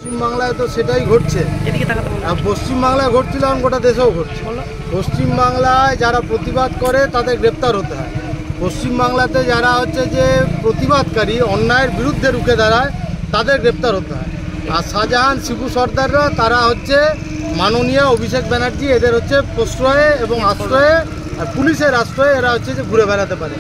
পশ্চিমবাংলায় তো সেটাই ঘটছে। পশ্চিমবাংলায় ঘটছিল, গোটা দেশেও ঘটছে। পশ্চিমবাংলায় যারা প্রতিবাদ করে তাদের গ্রেপ্তার হতে হয়। পশ্চিমবাংলাতে যারা হচ্ছে যে প্রতিবাদকারী, অন্যায়ের বিরুদ্ধে রুখে দাঁড়ায়, তাদের গ্রেপ্তার হতে হয়। আর শাহজাহান, শিবু সর্দাররা তারা হচ্ছে মাননীয় অভিষেক ব্যানার্জি, এদের হচ্ছে প্রশ্রয়ে এবং আশ্রয়ে, আর পুলিশের আশ্রয়ে এরা হচ্ছে যে ঘুরে বেড়াতে পারে।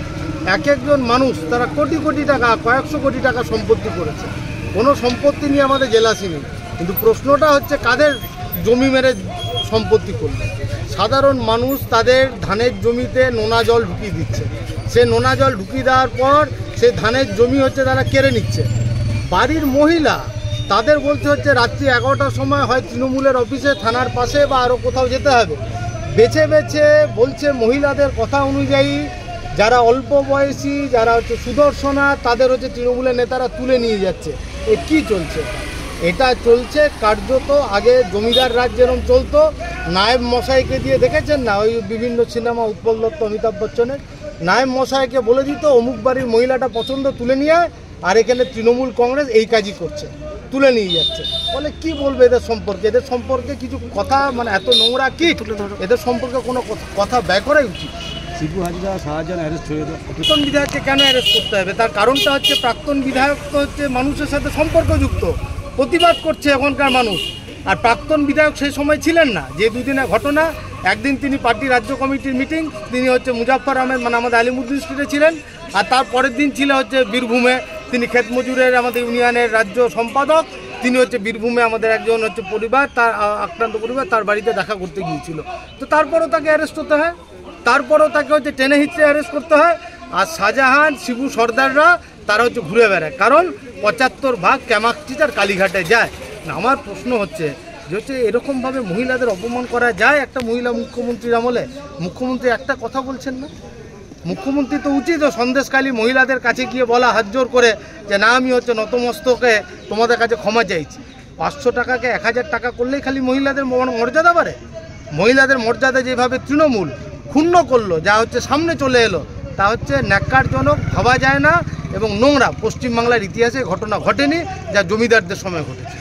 এক একজন মানুষ তারা কোটি কোটি টাকা, কয়েকশো কোটি টাকা সম্পত্তি করেছে। কোনো সম্পত্তি নিয়ে আমাদের জেলাসি নেই, কিন্তু প্রশ্নটা হচ্ছে কাদের জমি মেরে সম্পত্তি করবে। সাধারণ মানুষ তাদের ধানের জমিতে নোনা জল ঢুকিয়ে দিচ্ছে। সে নোনা জল ঢুকিয়ে দেওয়ার পর সে ধানের জমি হচ্ছে তারা কেড়ে নিচ্ছে। বাড়ির মহিলা তাদের বলতে হচ্ছে রাত্রি 11টার সময় হয় তৃণমূলের অফিসে, থানার পাশে বা আরও কোথাও যেতে হবে। বেছে বেছে বলছে মহিলাদের কথা অনুযায়ী যারা অল্প বয়সী, যারা হচ্ছে সুদর্শনা, তাদের হচ্ছে তৃণমূলের নেতারা তুলে নিয়ে যাচ্ছে। এ কী চলছে? এটা চলছে কার্যত আগে জমিদার রাজ যেরকম চলতো, নায়েব মশাইকে দিয়ে দেখেছেন না ওই বিভিন্ন সিনেমা, উৎপল দত্ত, অমিতাভ বচ্চনের, নায়েব মশাইকে বলে দিত অমুক বাড়ির মহিলাটা পছন্দ, তুলে নিয়ে, আর এখানে তৃণমূল কংগ্রেস এই কাজই করছে, তুলে নিয়ে যাচ্ছে। বলে কি বলবে এদের সম্পর্কে? এদের সম্পর্কে কিছু কথা, মানে এত নোংরা কি তুলে ধরো, এদের সম্পর্কে কোনো কথা ব্যয় করাই উচিত। শিবু হাজরা, শাহজাহান অ্যারেস্ট হয়ে গেল। প্রাক্তন বিধায়ককে কেন অ্যারেস্ট করতে হবে? তার কারণটা হচ্ছে প্রাক্তন বিধায়ক তো হচ্ছে মানুষের সাথে সম্পর্কযুক্ত, প্রতিবাদ করছে এখনকার মানুষ। আর প্রাক্তন বিধায়ক সেই সময় ছিলেন না। যে দুদিনের ঘটনা, একদিন তিনি পার্টি রাজ্য কমিটির মিটিং, তিনি হচ্ছে মুজাফফর আহমেদ, মানে আমাদের আলিমুদ্দিন স্ট্রিটে ছিলেন। আর তার পরের দিন ছিল হচ্ছে বীরভূমে, তিনি ক্ষেত মজুরের আমাদের ইউনিয়নের রাজ্য সম্পাদক। তিনি হচ্ছে বীরভূমে আমাদের একজন হচ্ছে পরিবার, তার আক্রান্ত পরিবার, তার বাড়িতে দেখা করতে গিয়েছিল। তো তারপরেও তাকে অ্যারেস্ট হতে হয়, তারপরেও তাকে হচ্ছে টেনে হিচড়ে অ্যারেস্ট করতে হয়। আর শাহজাহান, শিবু সর্দাররা তারা হচ্ছে ঘুরে বেড়ায়, কারণ 75 ক্যামাকচিজ আর কালীঘাটে যায় না। আমার প্রশ্ন হচ্ছে যে হচ্ছে এরকমভাবে মহিলাদের অপমান করা যায় একটা মহিলা মুখ্যমন্ত্রীর আমলে? মুখ্যমন্ত্রী একটা কথা বলছেন না। মুখ্যমন্ত্রী তো উচিত সন্দেশখালী মহিলাদের কাছে গিয়ে বলা হাত জোর করে যে না, আমি হচ্ছে নতমস্তকে তোমাদের কাছে ক্ষমা চাইছি। 500 টাকাকে 1000 টাকা করলেই খালি মহিলাদের মর্যাদা বাড়ে? মহিলাদের মর্যাদা যেভাবে তৃণমূল ক্ষুণ্ণ করলো, যা হচ্ছে সামনে চলে এলো, তা হচ্ছে ন্যাক্কারজনক, ভাবা যায় না এবং নোংরা। পশ্চিমবাংলার ইতিহাসে ঘটনা ঘটেনি যা জমিদারদের সময় ঘটেছে।